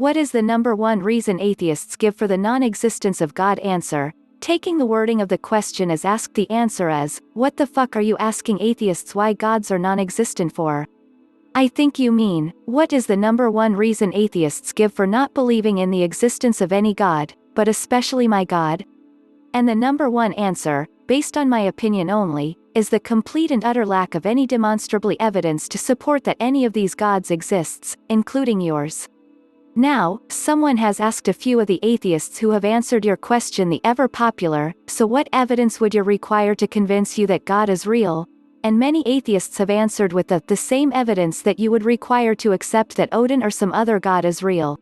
What is the number one reason atheists give for the non-existence of God? Answer. Taking the wording of the question as asked, the answer as, what the fuck are you asking atheists why gods are non-existent for? I think you mean, what is the number one reason atheists give for not believing in the existence of any God, but especially my God? And the number one answer, based on my opinion only, is the complete and utter lack of any demonstrably evidence to support that any of these gods exists, including yours. Now, someone has asked a few of the atheists who have answered your question the ever-popular, so what evidence would you require to convince you that God is real? And many atheists have answered with the same evidence that you would require to accept that Odin or some other god is real.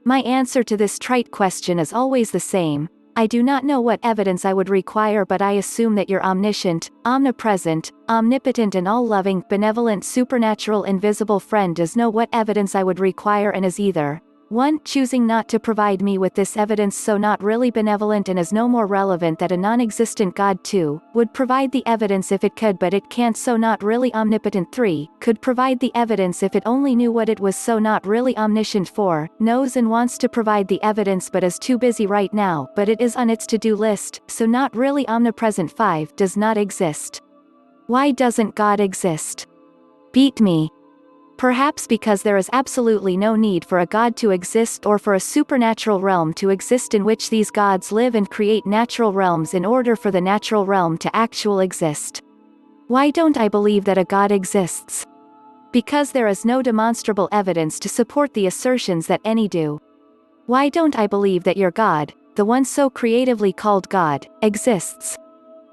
My answer to this trite question is always the same. I do not know what evidence I would require, but I assume that your omniscient, omnipresent, omnipotent and all-loving, benevolent, supernatural, invisible friend does know what evidence I would require and is either 1. Choosing not to provide me with this evidence, so not really benevolent and is no more relevant that a non-existent God. 2. Would provide the evidence if it could but it can't, so not really omnipotent. 3. Could provide the evidence if it only knew what it was, so not really omniscient. 4. Knows and wants to provide the evidence but is too busy right now, but it is on its to-do list, so not really omnipresent. 5. Does not exist. Why doesn't God exist? Beat me. Perhaps because there is absolutely no need for a god to exist or for a supernatural realm to exist in which these gods live and create natural realms in order for the natural realm to actually exist. Why don't I believe that a god exists? Because there is no demonstrable evidence to support the assertions that any do. Why don't I believe that your God, the one so creatively called God, exists?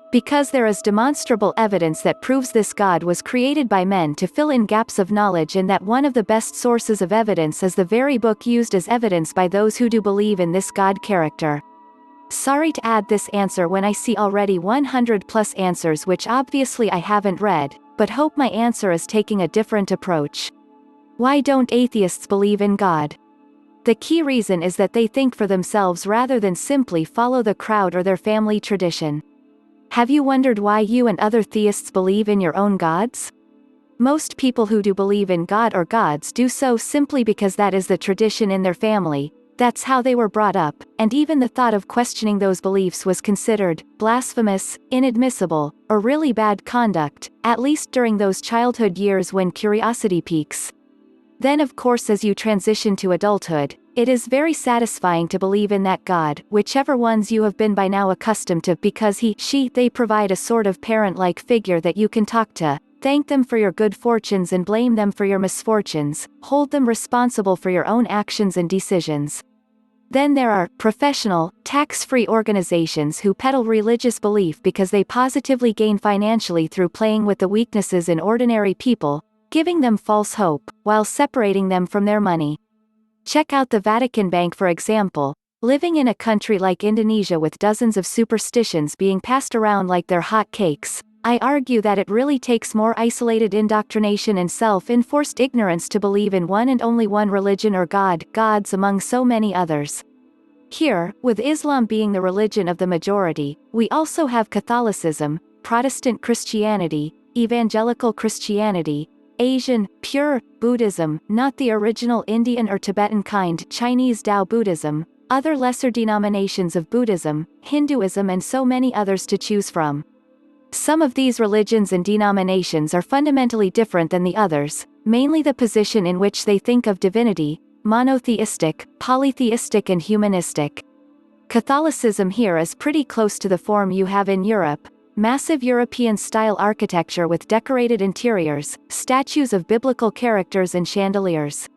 Because there is demonstrable evidence that proves this God was created by men to fill in gaps of knowledge, and that one of the best sources of evidence is the very book used as evidence by those who do believe in this God character. Sorry to add this answer when I see already 100 plus answers which obviously I haven't read, but hope my answer is taking a different approach. Why don't atheists believe in God? The key reason is that they think for themselves rather than simply follow the crowd or their family tradition. Have you wondered why you and other theists believe in your own gods? Most people who do believe in God or gods do so simply because that is the tradition in their family, that's how they were brought up, and even the thought of questioning those beliefs was considered blasphemous, inadmissible, or really bad conduct, at least during those childhood years when curiosity peaks. Then of course as you transition to adulthood, it is very satisfying to believe in that God, whichever ones you have been by now accustomed to, because they provide a sort of parent-like figure that you can talk to, thank them for your good fortunes and blame them for your misfortunes, hold them responsible for your own actions and decisions. Then there are professional, tax-free organizations who peddle religious belief because they positively gain financially through playing with the weaknesses in ordinary people, giving them false hope, while separating them from their money. Check out the Vatican Bank for example. Living in a country like Indonesia with dozens of superstitions being passed around like they're hot cakes, I argue that it really takes more isolated indoctrination and self-enforced ignorance to believe in one and only one religion or gods among so many others. Here, with Islam being the religion of the majority, we also have Catholicism, Protestant Christianity, Evangelical Christianity, Asian, pure, Buddhism, not the original Indian or Tibetan kind, Chinese Tao Buddhism, other lesser denominations of Buddhism, Hinduism and so many others to choose from. Some of these religions and denominations are fundamentally different than the others, mainly the position in which they think of divinity, monotheistic, polytheistic and humanistic. Catholicism here is pretty close to the form you have in Europe. Massive European-style architecture with decorated interiors, statues of biblical characters and chandeliers.